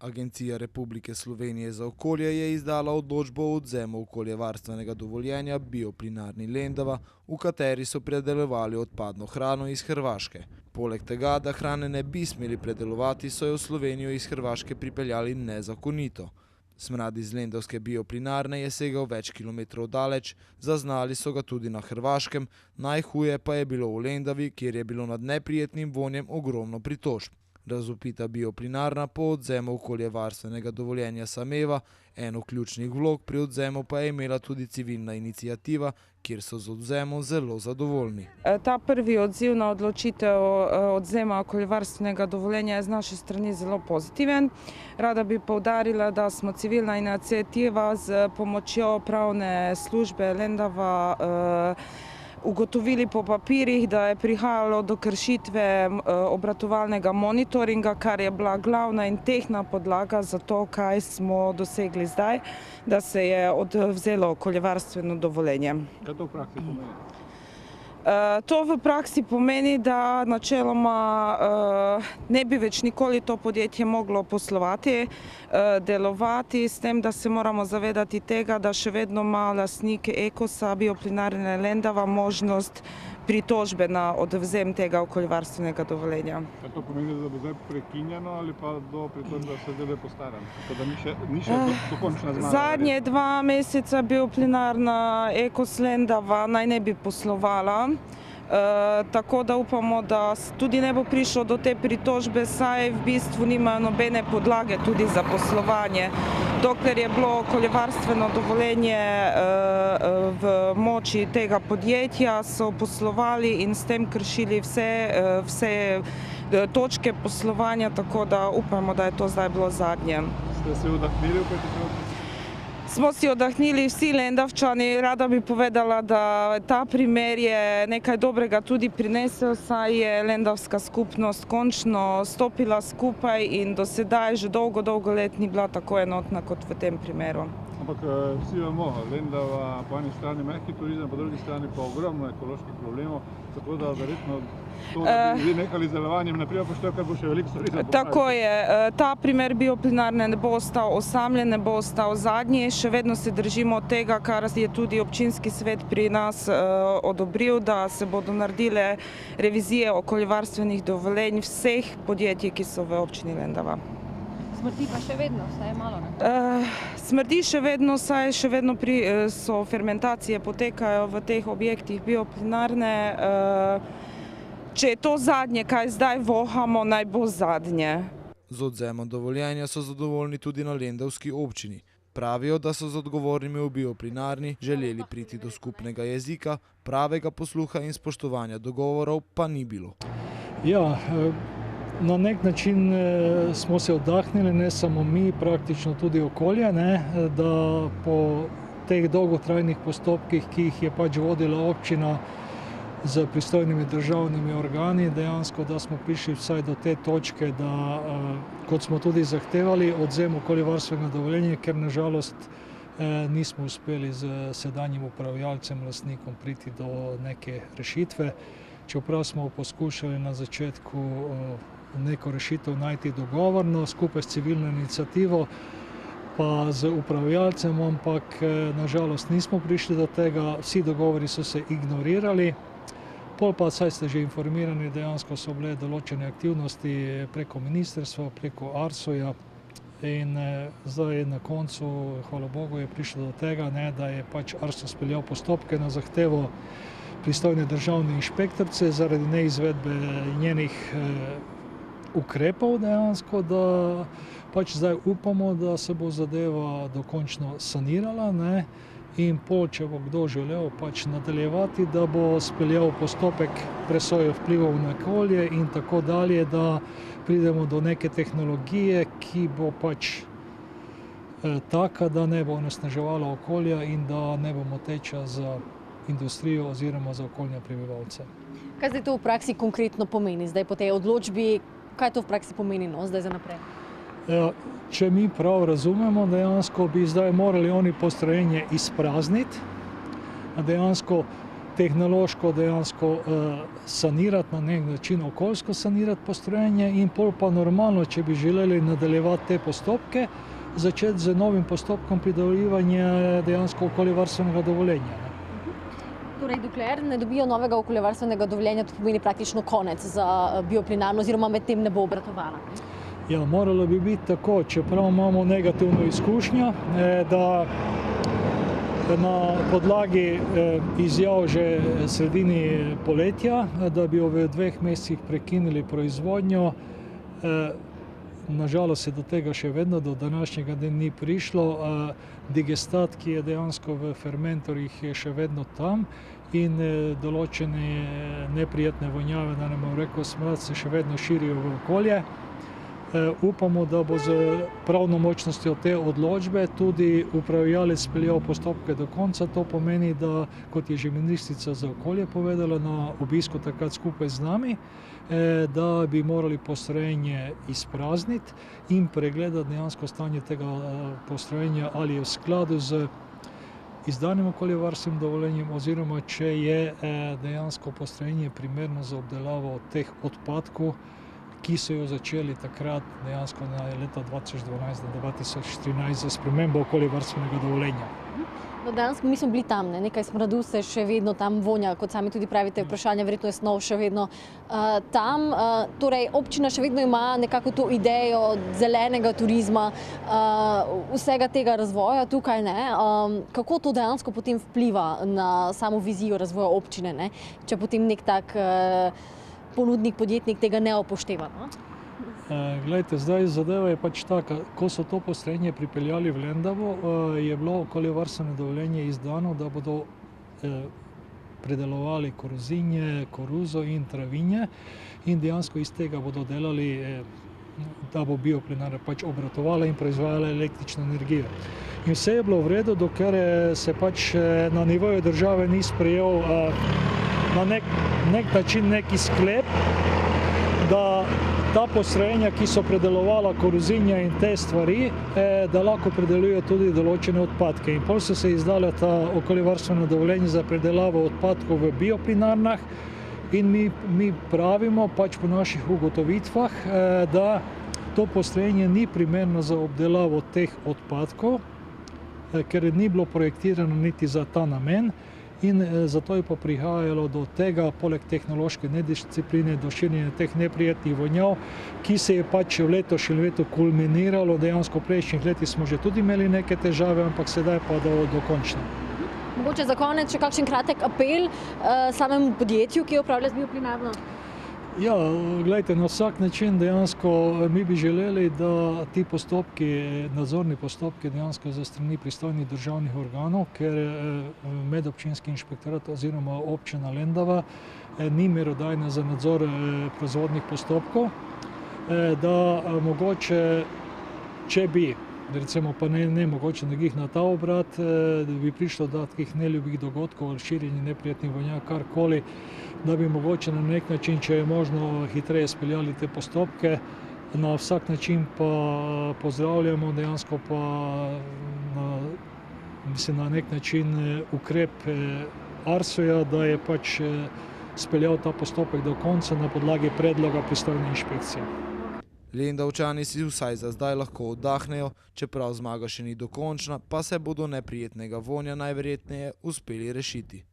Agencija Republike Slovenije za okolje je izdala odločbo o odvzemu okoljevarstvenega dovoljenja Bioplinarni Lendava, v kateri so predelovali odpadno hrano iz Hrvaške. Poleg tega, da hrane ne bi smeli predelovati, so jo v Slovenijo iz Hrvaške pripeljali nezakonito. Smrad iz lendavske bioplinarne je segal več kilometrov daleč, zaznali so ga tudi na Hrvaškem, najhuje pa je bilo v Lendavi, kjer je bilo nad neprijetnim vonjem ogromno pritožb. Razvpita bioplinarna po odvzemu okoljevarstvenega dovoljenja sameva, eno ključnih vlog pri odvzemu pa je imela tudi civilna iniciativa, kjer so z odvzemom zelo zadovoljni. Ta prvi odziv na odločitev odvzema okoljevarstvenega dovoljenja je z naše strani zelo pozitiven. Rada bi poudarila, da smo civilna iniciativa z pomočjo pravne službe Lendava ugotovili po papirjih, da je prihajalo do kršitve obratovalnega monitoringa, kar je bila glavna in tehtna podlaga za to, kaj smo dosegli zdaj, da se je odvzelo okoljevarstveno dovoljenje. Kaj to v praksi pomeni? To v praksi pomeni, da načeloma ne bi več nikoli to podjetje moglo poslovati, delovati, s tem, da se moramo zavedati tega, da še vedno ima lastnik Ekosa Bioplinarne Lendava možnost pritožbe na odvzem tega okoljevarstvenega dovoljenja. Kaj to pomeni, da bo zdaj prekinjeno ali pa do pritožbe se dele postaran? Tako da ni še dokončna zmaga? Zadnje 2 meseca Bioplinarna Ekos Lendava naj ne bi poslovala. Tako da upamo, da tudi ne bo prišlo do te pritožbe, saj v bistvu nimajo nobene podlage tudi za poslovanje. Dokler je bilo okoljevarstveno dovoljenje v moči tega podjetja, so poslovali in s tem kršili vse točke poslovanja, tako da upamo, da je to zdaj bilo zadnje. Ste se vdahnili v petih? Smo si oddahnili vsi Lendavčani. Rada bi povedala, da ta primer je nekaj dobrega tudi prinesel, saj je lendavska skupnost končno stopila skupaj in do sedaj že dolgo let ni bila tako enotna kot v tem primeru. Ampak vsi vemo, Lendava po eni strani mehki turizem, po drugi strani pa ogromno ekoloških problemov, tako da verjetno to, da bi nehali z delovanjem, ne prija pošteva, kar bo še veliko stvari za popraviti. Tako je. Ta primer bioplinarne ne bo ostal osamljen, ne bo ostal zadnji. Še vedno se držimo tega, kar je tudi občinski svet pri nas odobril, da se bodo naredile revizije okoljevarstvenih dovoljenj vseh podjetij, ki so v občini Lendava. Smrdi pa še vedno, saj je malo, ne? Smrdi še vedno, saj še vedno so fermentacije potekajo v teh objektih bioplinarne. Če je to zadnje, kaj zdaj vohamo, naj bo zadnje. Z odvzemom dovoljenja so zadovoljni tudi na lendavski občini. Pravijo, da so z odgovornimi v bioplinarni želeli priti do skupnega jezika, pravega posluha in spoštovanja dogovorov pa ni bilo. Ja, na nek način smo se oddahnili, ne samo mi, praktično tudi okolje, da po teh dolgotrajnih postopkih, ki jih je pač vodila občina z pristojnimi državnimi organi, dejansko, da smo prišli vsaj do te točke, da, kot smo tudi zahtevali, odvzem okoljevarstvenega dovoljenja, ker nažalost nismo uspeli z sedanjim upravljalcem, lastnikom priti do neke rešitve. Čeprav smo poskušali na začetku neko rešitev najti dogovorno, skupaj s civilno iniciativo, pa z upravljalcem, ampak nažalost nismo prišli do tega, vsi dogovori so se ignorirali. Pol pa, saj ste že informirani, dejansko so bile določene aktivnosti preko ministrstva, preko ARSO-ja in zdaj na koncu, hvala Bogu, je prišlo do tega, da je pač ARSO speljal postopke na zahtevo pristojne državne inšpektorice zaradi neizvedbe njenih ukrepov dejansko, da pač zdaj upamo, da se bo zadeva dokončno sanirala, in pol, če bo kdo želel pač nadaljevati, da bo speljal postopek presoje vplivov na okolje in tako dalje, da pridemo do neke tehnologije, ki bo pač taka, da ne bo onesnaževala okolja in da ne bo moteča za industrijo oziroma za okoljne prebivalce. Kaj zdaj to v praksi konkretno pomeni? Zdaj po tej odločbi, kaj to v praksi pomeni zdaj za naprej? Če mi prav razumemo, dejansko bi zdaj morali oni postrojenje izprazniti. Dejansko tehnološko dejansko sanirati, na nek način okoljsko sanirati postrojenje in pol pa normalno, če bi želeli nadaljevati te postopke, začeti z novim postopkom pridobivanja dejansko okoljevarstvenega dovoljenja. Torej, dokler ne dobijo novega okoljevarstvenega dovoljenja, to pomeni praktično konec za bioplinarno oziroma med tem ne bo obratovala. Ja, moralo bi biti tako, čeprav imamo negativno izkušnjo, da na podlagi izjav že sredini poletja, da bi jo v 2 mesecih prekinili proizvodnjo. Nažalost se do tega še vedno do današnjega dne ni prišlo. Digestat, ki je dejansko v fermentorjih, je še vedno tam in določene neprijetne vonjave, da ne bom rekel smrad, se še vedno širijo v okolje. Upamo, da bo z pravnomočnostjo te odločbe tudi upravljavec speljal postopke do konca. To pomeni, da, kot je že ministrica za okolje povedala na obisku takrat skupaj z nami, da bi morali postrojenje izprazniti in pregledati dejansko stanje tega postrojenja, ali je v skladu z izdanim okoljevarstvenim dovoljenjem oziroma če je dejansko postrojenje primerno za obdelavo teh odpadkov, ki so jo začeli takrat dejansko na leta 2012 do 2014 za spremembo okoljevarstvenega dovoljenja. No, dejansko mi smo bili tam, nekaj smradu se še vedno tam vonja, kot sami tudi pravite, vprašanje, verjetno je snov še vedno tam. Torej, občina še vedno ima nekako to idejo zelenega turizma, vsega tega razvoja tukaj, ne? Kako to dejansko potem vpliva na samo vizijo razvoja občine, ne? Če potem nek tak ponudnik, podjetnik tega ne upošteva, no? Glejte, zdaj zadeva je pač taka, ko so to postrojenje pripeljali v Lendavo, je bilo okoljevarstveno dovoljenje izdano, da bodo predelovali koruzinje, koruzo in travinje in dejansko iz tega bodo delali, da bo bioplinarna pač obratovala in proizvajala električno energijo. In vse je bilo v redu, dokler se pač na nivoju države ni sprejel na nek način neki sklep, da ta postrojenja, ki so predelovala koruzinja in te stvari, da lahko predelujejo tudi določene odpadke. In potem so se izdala ta okoljevarstvena dovoljenja za predelavo odpadkov v bioplinarnah in mi pravimo pač po naših ugotovitvah, da to postrojenje ni primerno za obdelavo teh odpadkov, ker ni bilo projektirano niti za ta namen. In zato je pa prihajalo do tega, poleg tehnološke nediscipline, do širjenja teh neprijetnih vonjav, ki se je pač v letošnjem letu kulminiralo. Dejansko v prejšnjih letih smo že tudi imeli neke težave, ampak sedaj pa dokončno. Mogoče za konec še kakšen kratek apel samemu podjetju, ki upravlja z bioplinarno? Ja, gledajte, na vsak način dejansko mi bi želeli, da ti postopki, nadzorni postopki dejansko za strani pristojnih državnih organov, ker medobčinski inšpektorat oziroma občina Lendava ni merodajna za nadzor proizvodnih postopkov, da mogoče, če bi, recimo pa ne mogoče nekih na ta obrat, da bi prišlo do takih neljubih dogodkov, širjenje neprijetnih vonjav, karkoli, da bi mogoče na nek način, če je možno, hitreje speljali te postopke. Na vsak način pa pozdravljamo dejansko pa na nek način ukrep Arsoja, da je pač speljal ta postopek do konca na podlagi predloga pristojne inšpekcije. Lendavčani si vsaj za zdaj lahko oddahnejo, čeprav zmaga še ni dokončna, pa se bodo neprijetnega vonja najverjetneje uspeli rešiti.